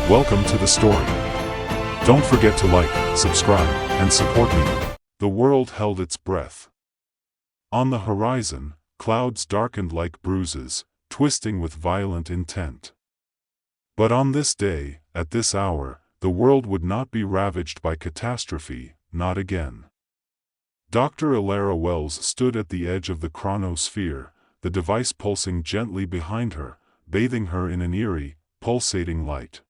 Welcome to the story. Don't forget to like, subscribe, and support me. The world held its breath. On the horizon, clouds darkened like bruises, twisting with violent intent. But on this day, at this hour, the world would not be ravaged by catastrophe, not again. Dr. Elara Wells stood at the edge of the chronosphere, the device pulsing gently behind her, bathing her in an eerie, pulsating light.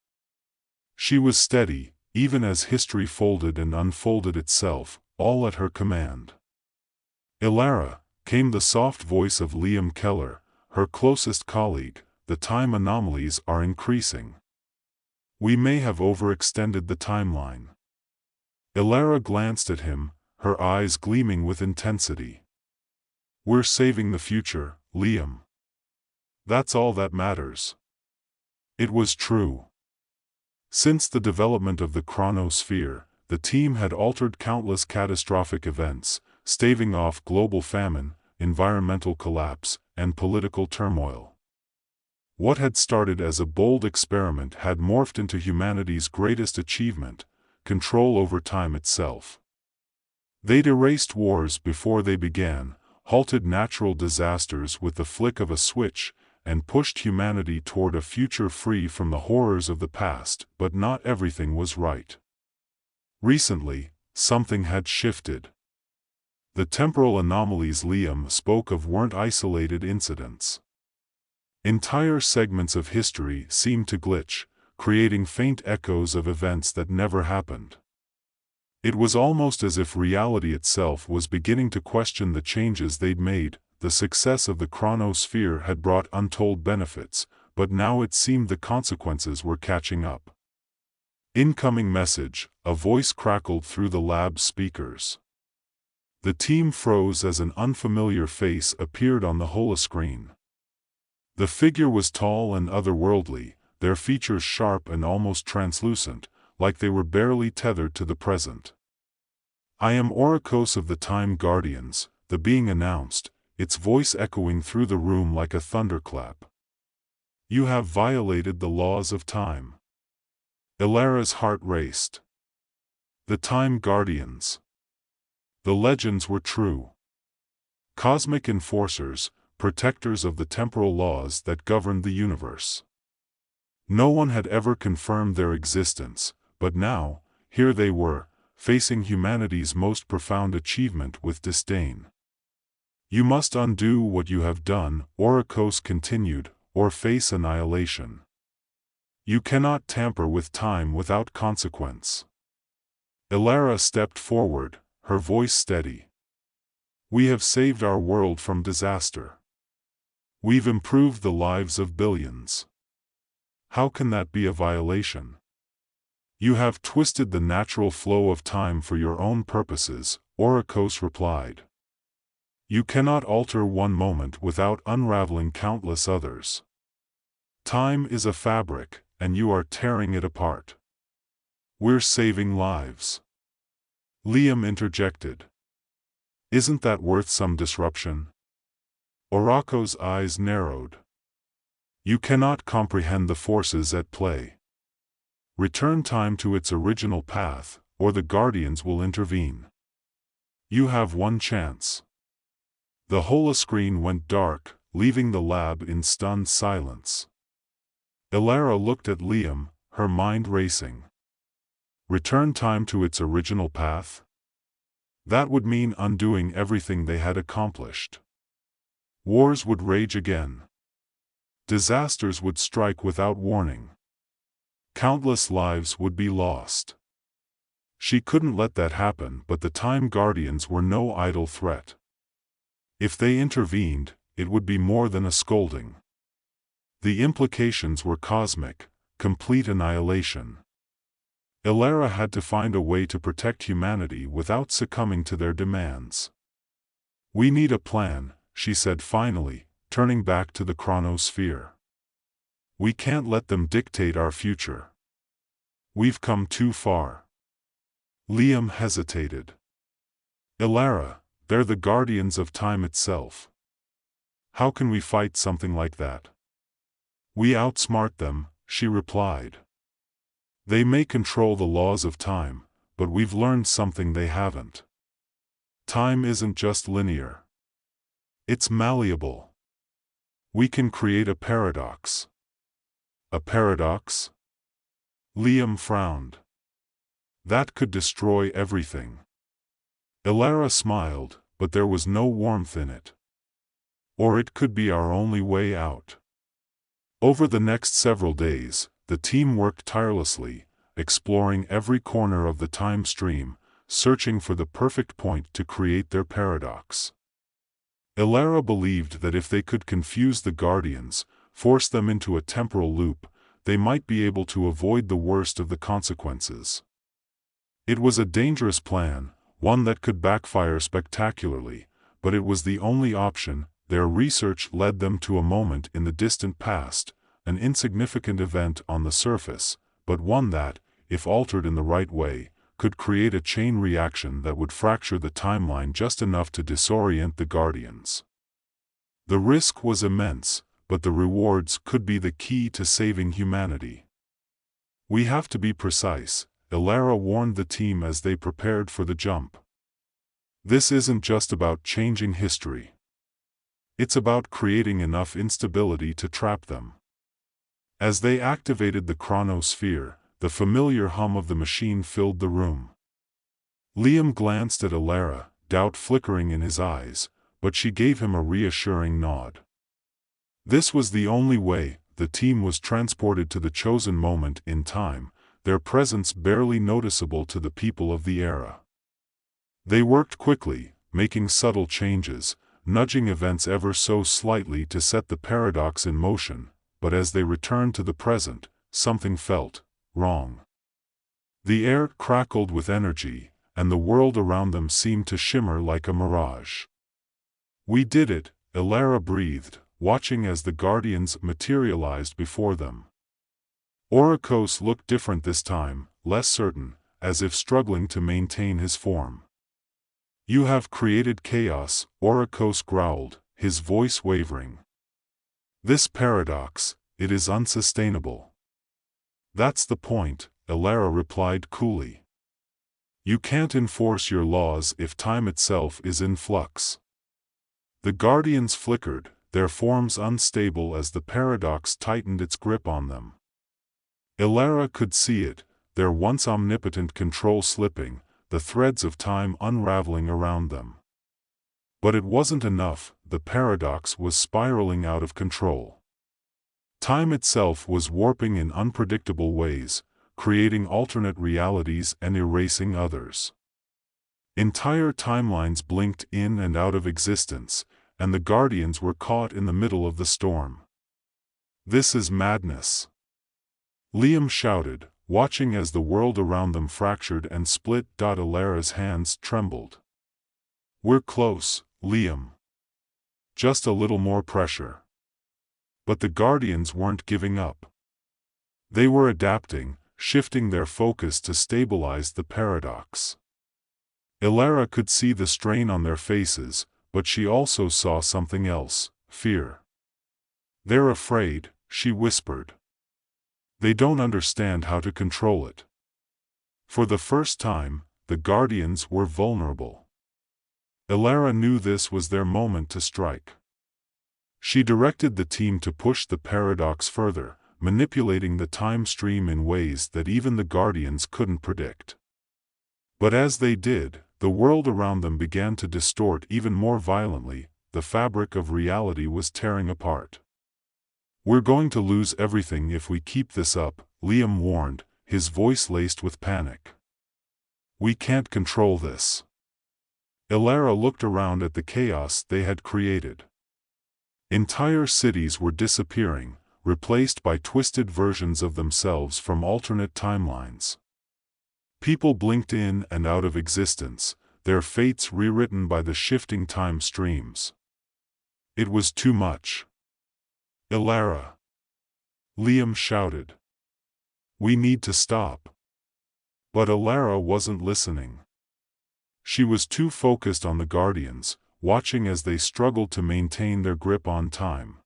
She was steady, even as history folded and unfolded itself, all at her command. "Elara," came the soft voice of Liam Keller, her closest colleague, "the time anomalies are increasing. We may have overextended the timeline." Elara glanced at him, her eyes gleaming with intensity. "We're saving the future, Liam. That's all that matters." It was true. Since the development of the chronosphere, the team had altered countless catastrophic events, staving off global famine, environmental collapse, and political turmoil. What had started as a bold experiment had morphed into humanity's greatest achievement: control over time itself. They'd erased wars before they began, halted natural disasters with the flick of a switch, and pushed humanity toward a future free from the horrors of the past. But not everything was right. Recently, something had shifted. The temporal anomalies Liam spoke of weren't isolated incidents. Entire segments of history seemed to glitch, creating faint echoes of events that never happened. It was almost as if reality itself was beginning to question the changes they'd made. The success of the chronosphere had brought untold benefits, but now it seemed the consequences were catching up. "Incoming message," a voice crackled through the lab's speakers. The team froze as an unfamiliar face appeared on the holoscreen. The figure was tall and otherworldly, their features sharp and almost translucent, like they were barely tethered to the present. "I am Orikos of the Time Guardians," the being announced, its voice echoing through the room like a thunderclap. "You have violated the laws of time." Elara's heart raced. The Time Guardians. The legends were true. Cosmic enforcers, protectors of the temporal laws that governed the universe. No one had ever confirmed their existence, but now, here they were, facing humanity's most profound achievement with disdain. "You must undo what you have done," Orikos continued, "or face annihilation. You cannot tamper with time without consequence." Elara stepped forward, her voice steady. "We have saved our world from disaster. We've improved the lives of billions. How can that be a violation? You have twisted the natural flow of time for your own purposes," Orikos replied. "You cannot alter one moment without unraveling countless others. Time is a fabric, and you are tearing it apart." "We're saving lives," Liam interjected. "Isn't that worth some disruption?" Orikos' eyes narrowed. "You cannot comprehend the forces at play. Return time to its original path, or the Guardians will intervene. You have one chance." The holoscreen went dark, leaving the lab in stunned silence. Elara looked at Liam, her mind racing. Return time to its original path? That would mean undoing everything they had accomplished. Wars would rage again. Disasters would strike without warning. Countless lives would be lost. She couldn't let that happen, but the Time Guardians were no idle threat. If they intervened, it would be more than a scolding. The implications were cosmic, complete annihilation. Elara had to find a way to protect humanity without succumbing to their demands. "We need a plan," she said finally, turning back to the chronosphere. "We can't let them dictate our future. We've come too far." Liam hesitated. "Elara, they're the guardians of time itself. How can we fight something like that?" "We outsmart them," she replied. They may control the laws of time, but we've learned something they haven't. Time isn't just linear. It's malleable. We can create a paradox. A paradox? Liam frowned. That could destroy everything. Elara smiled, but there was no warmth in it. Or it could be our only way out. Over the next several days, the team worked tirelessly, exploring every corner of the time stream, searching for the perfect point to create their paradox. Elara believed that if they could confuse the Guardians, force them into a temporal loop, they might be able to avoid the worst of the consequences. It was a dangerous plan, one that could backfire spectacularly, but it was the only option. Their research led them to a moment in the distant past, an insignificant event on the surface, but one that, if altered in the right way, could create a chain reaction that would fracture the timeline just enough to disorient the Guardians. The risk was immense, but the rewards could be the key to saving humanity. We have to be precise, Elara warned the team as they prepared for the jump. This isn't just about changing history. It's about creating enough instability to trap them. As they activated the chronosphere, the familiar hum of the machine filled the room. Liam glanced at Elara, doubt flickering in his eyes, but she gave him a reassuring nod. This was the only way. The team was transported to the chosen moment in time, their presence barely noticeable to the people of the era. They worked quickly, making subtle changes, nudging events ever so slightly to set the paradox in motion, but as they returned to the present, something felt wrong. The air crackled with energy, and the world around them seemed to shimmer like a mirage. "We did it," Elara breathed, watching as the Guardians materialized before them. Orikos looked different this time, less certain, as if struggling to maintain his form. "You have created chaos," Orikos growled, his voice wavering. "This paradox, it is unsustainable." "That's the point," Elara replied coolly. "You can't enforce your laws if time itself is in flux." The Guardians flickered, their forms unstable as the paradox tightened its grip on them. Elara could see it, their once omnipotent control slipping, the threads of time unraveling around them. But it wasn't enough, the paradox was spiraling out of control. Time itself was warping in unpredictable ways, creating alternate realities and erasing others. Entire timelines blinked in and out of existence, and the Guardians were caught in the middle of the storm. "This is madness!" Liam shouted, watching as the world around them fractured and split. Elara's hands trembled. "We're close, Liam. Just a little more pressure." But the Guardians weren't giving up. They were adapting, shifting their focus to stabilize the paradox. Elara could see the strain on their faces, but she also saw something else: fear. "They're afraid," she whispered. "They don't understand how to control it." For the first time, the Guardians were vulnerable. Elara knew this was their moment to strike. She directed the team to push the paradox further, manipulating the time stream in ways that even the Guardians couldn't predict. But as they did, the world around them began to distort even more violently. The fabric of reality was tearing apart. "We're going to lose everything if we keep this up," Liam warned, his voice laced with panic. "We can't control this." Elara looked around at the chaos they had created. Entire cities were disappearing, replaced by twisted versions of themselves from alternate timelines. People blinked in and out of existence, their fates rewritten by the shifting time streams. It was too much. "Elara!" Liam shouted. "We need to stop." But Elara wasn't listening. She was too focused on the Guardians, watching as they struggled to maintain their grip on time.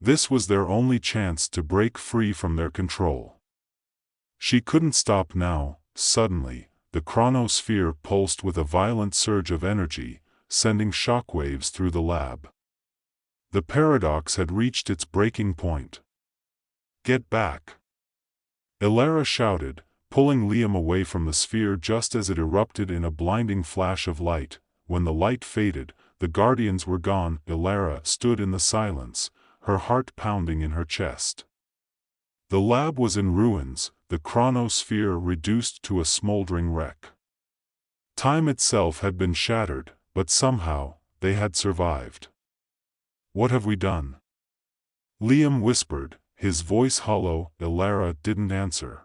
This was their only chance to break free from their control. She couldn't stop now. Suddenly, the chronosphere pulsed with a violent surge of energy, sending shockwaves through the lab. The paradox had reached its breaking point. "Get back!" Elara shouted, pulling Liam away from the sphere just as it erupted in a blinding flash of light. When the light faded, the Guardians were gone. Elara stood in the silence, her heart pounding in her chest. The lab was in ruins, the chronosphere reduced to a smoldering wreck. Time itself had been shattered, but somehow, they had survived. "What have we done?" Liam whispered, his voice hollow. Elara didn't answer.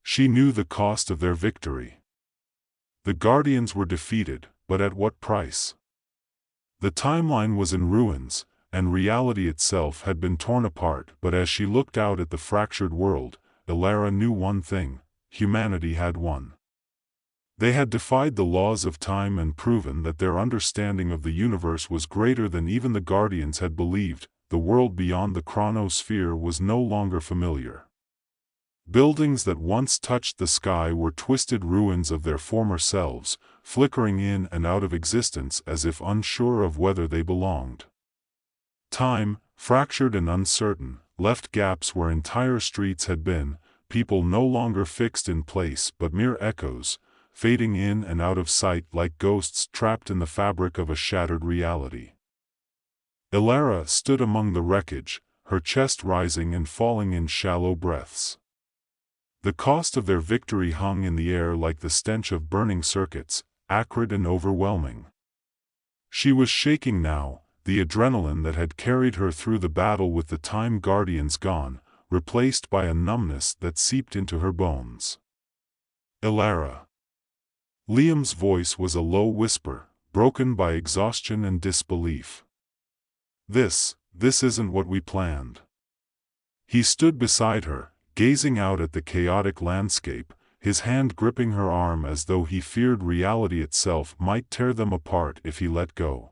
She knew the cost of their victory. The Guardians were defeated, but at what price? The timeline was in ruins, and reality itself had been torn apart. But as she looked out at the fractured world, Elara knew one thing: humanity had won. They had defied the laws of time and proven that their understanding of the universe was greater than even the Guardians had believed. The world beyond the chronosphere was no longer familiar. Buildings that once touched the sky were twisted ruins of their former selves, flickering in and out of existence as if unsure of whether they belonged. Time, fractured and uncertain, left gaps where entire streets had been, people no longer fixed in place but mere echoes, fading in and out of sight like ghosts trapped in the fabric of a shattered reality. Elara stood among the wreckage, her chest rising and falling in shallow breaths. The cost of their victory hung in the air like the stench of burning circuits, acrid and overwhelming. She was shaking now, the adrenaline that had carried her through the battle with the Time Guardians gone, replaced by a numbness that seeped into her bones. "Elara." Liam's voice was a low whisper, broken by exhaustion and disbelief. This isn't what we planned." He stood beside her, gazing out at the chaotic landscape, his hand gripping her arm as though he feared reality itself might tear them apart if he let go.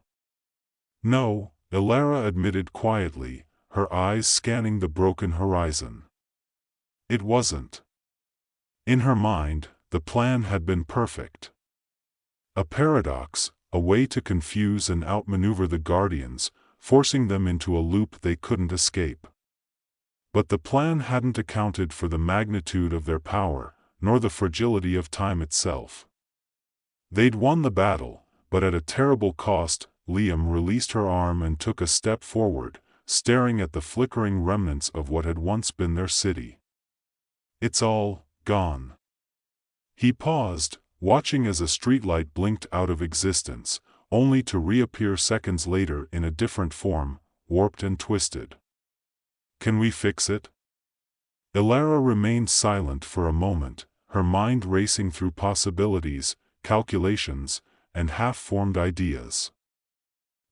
"No," Elara admitted quietly, her eyes scanning the broken horizon. "It wasn't." In her mind, the plan had been perfect. A paradox, a way to confuse and outmaneuver the Guardians, forcing them into a loop they couldn't escape. But the plan hadn't accounted for the magnitude of their power, nor the fragility of time itself. They'd won the battle, but at a terrible cost. Liam released her arm and took a step forward, staring at the flickering remnants of what had once been their city. "It's all gone." He paused, watching as a streetlight blinked out of existence, only to reappear seconds later in a different form, warped and twisted. "Can we fix it?" Elara remained silent for a moment, her mind racing through possibilities, calculations, and half-formed ideas.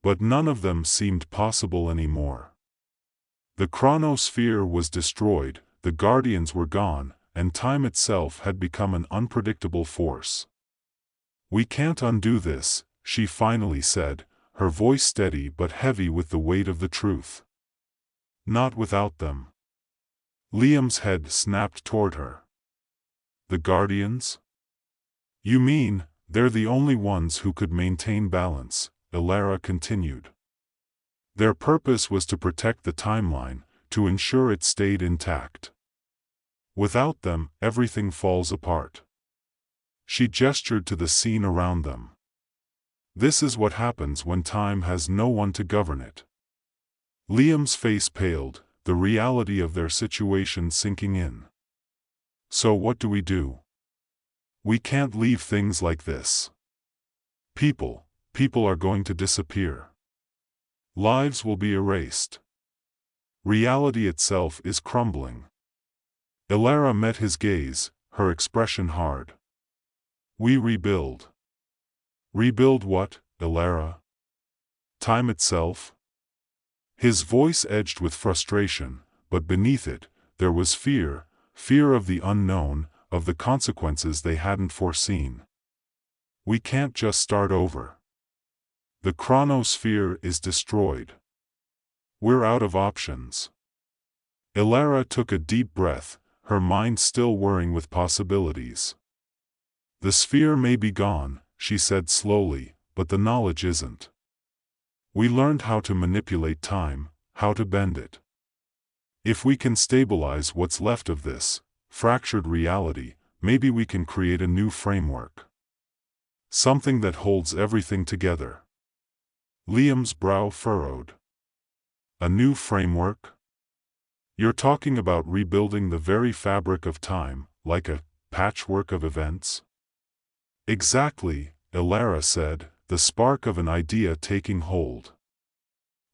But none of them seemed possible anymore. The chronosphere was destroyed, the Guardians were gone, and time itself had become an unpredictable force. "We can't undo this," she finally said, her voice steady but heavy with the weight of the truth. "Not without them." Liam's head snapped toward her. "The Guardians? You mean, they're the only ones who could maintain balance," Elara continued. "Their purpose was to protect the timeline, to ensure it stayed intact. Without them, everything falls apart." She gestured to the scene around them. "This is what happens when time has no one to govern it." Liam's face paled, the reality of their situation sinking in. "So what do we do? We can't leave things like this. People are going to disappear. Lives will be erased. Reality itself is crumbling." Elara met his gaze, her expression hard. "We rebuild." "Rebuild what, Elara? Time itself?" His voice edged with frustration, but beneath it, there was fear of the unknown, of the consequences they hadn't foreseen. "We can't just start over. The chronosphere is destroyed. We're out of options." Elara took a deep breath, her mind still whirring with possibilities. "The sphere may be gone," she said slowly, "but the knowledge isn't. We learned how to manipulate time, how to bend it. If we can stabilize what's left of this fractured reality, maybe we can create a new framework. Something that holds everything together." Liam's brow furrowed. "A new framework? You're talking about rebuilding the very fabric of time, like a patchwork of events?" "Exactly," Elara said, the spark of an idea taking hold.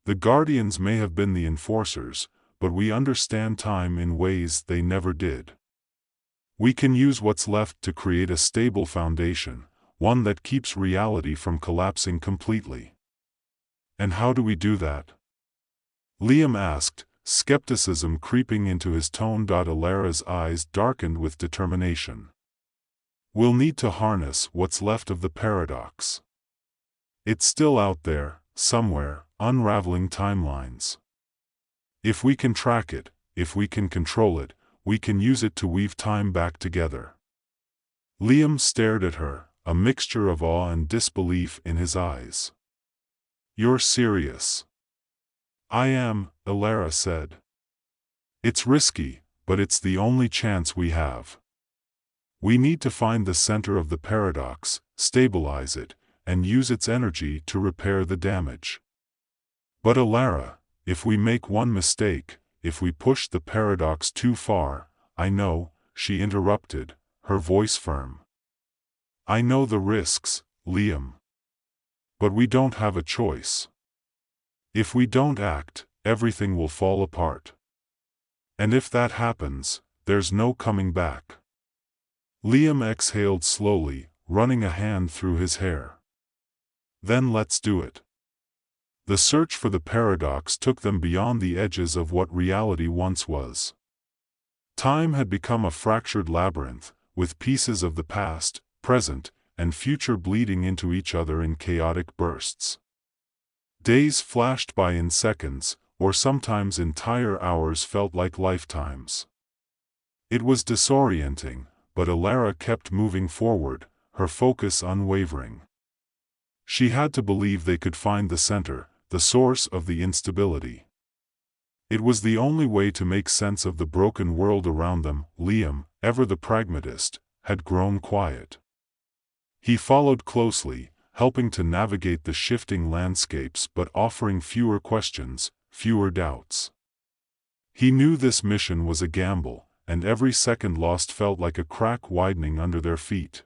"The Guardians may have been the enforcers, but we understand time in ways they never did. We can use what's left to create a stable foundation, one that keeps reality from collapsing completely." "And how do we do that?" Liam asked, skepticism creeping into his tone. Elara's eyes darkened with determination. "We'll need to harness what's left of the paradox. It's still out there, somewhere, unraveling timelines. If we can track it, if we can control it, we can use it to weave time back together." Liam stared at her, a mixture of awe and disbelief in his eyes. "You're serious?" "I am," Elara said. "It's risky, but it's the only chance we have. We need to find the center of the paradox, stabilize it, and use its energy to repair the damage." "But Elara, if we make one mistake, if we push the paradox too far—" "I know," she interrupted, her voice firm. "I know the risks, Liam. But we don't have a choice. If we don't act, everything will fall apart. And if that happens, there's no coming back." Liam exhaled slowly, running a hand through his hair. "Then let's do it." The search for the paradox took them beyond the edges of what reality once was. Time had become a fractured labyrinth, with pieces of the past, present, and future bleeding into each other in chaotic bursts. Days flashed by in seconds, or sometimes entire hours felt like lifetimes. It was disorienting, but Elara kept moving forward, her focus unwavering. She had to believe they could find the center, the source of the instability. It was the only way to make sense of the broken world around them. Liam, ever the pragmatist, had grown quiet. He followed closely, helping to navigate the shifting landscapes but offering fewer questions, fewer doubts. He knew this mission was a gamble, and every second lost felt like a crack widening under their feet.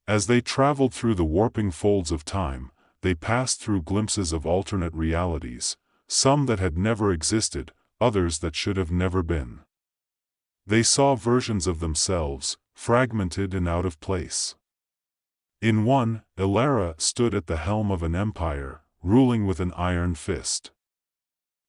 As they traveled through the warping folds of time, they passed through glimpses of alternate realities, some that had never existed, others that should have never been. They saw versions of themselves, fragmented and out of place. In one, Elara stood at the helm of an empire, ruling with an iron fist.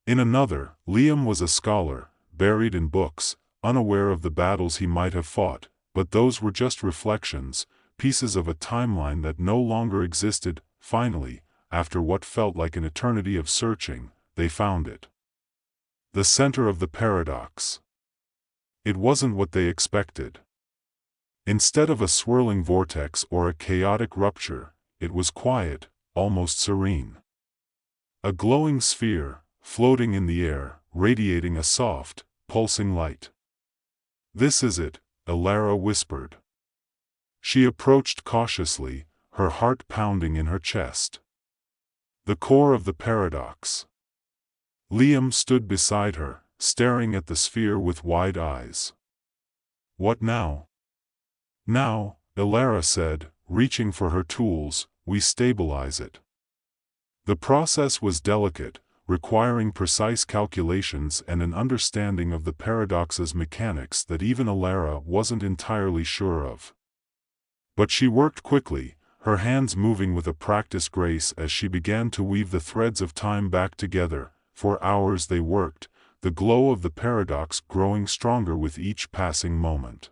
In another, Liam was a scholar, buried in books, unaware of the battles he might have fought, but those were just reflections, pieces of a timeline that no longer existed. Finally, after what felt like an eternity of searching, they found it. The center of the paradox. It wasn't what they expected. Instead of a swirling vortex or a chaotic rupture, it was quiet, almost serene. A glowing sphere, floating in the air, radiating a soft, pulsing light. "This is it," Elara whispered. She approached cautiously, her heart pounding in her chest. The core of the paradox. Liam stood beside her, staring at the sphere with wide eyes. "What now?" "Now," Elara said, reaching for her tools, "we stabilize it." The process was delicate, requiring precise calculations and an understanding of the paradox's mechanics that even Elara wasn't entirely sure of. But she worked quickly, her hands moving with a practiced grace as she began to weave the threads of time back together. For hours they worked, the glow of the paradox growing stronger with each passing moment.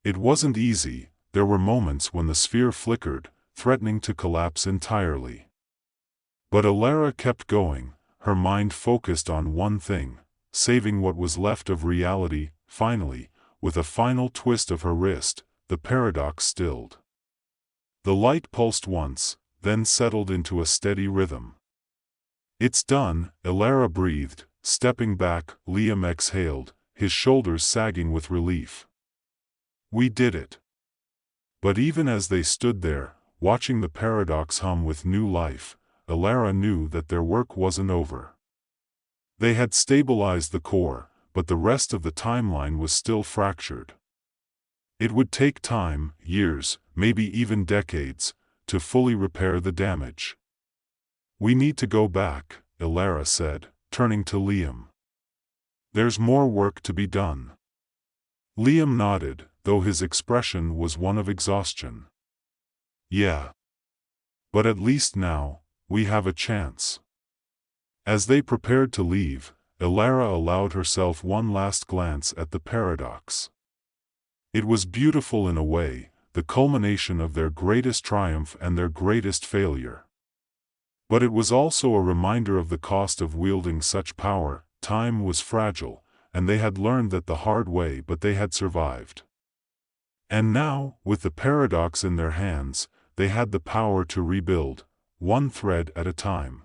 It wasn't easy, there were moments when the sphere flickered, threatening to collapse entirely. But Elara kept going, her mind focused on one thing, saving what was left of reality, finally, with a final twist of her wrist, the paradox stilled. The light pulsed once, then settled into a steady rhythm. "It's done," Elara breathed, stepping back. Liam exhaled, his shoulders sagging with relief. "We did it." But even as they stood there, watching the paradox hum with new life, Elara knew that their work wasn't over. They had stabilized the core, but the rest of the timeline was still fractured. It would take time, years, maybe even decades, to fully repair the damage. "We need to go back," Elara said, turning to Liam. "There's more work to be done." Liam nodded, though his expression was one of exhaustion. "Yeah. But at least now, we have a chance." As they prepared to leave, Elara allowed herself one last glance at the paradox. It was beautiful in a way, the culmination of their greatest triumph and their greatest failure. But it was also a reminder of the cost of wielding such power. Time was fragile, and they had learned that the hard way, but they had survived. And now, with the paradox in their hands, they had the power to rebuild, one thread at a time.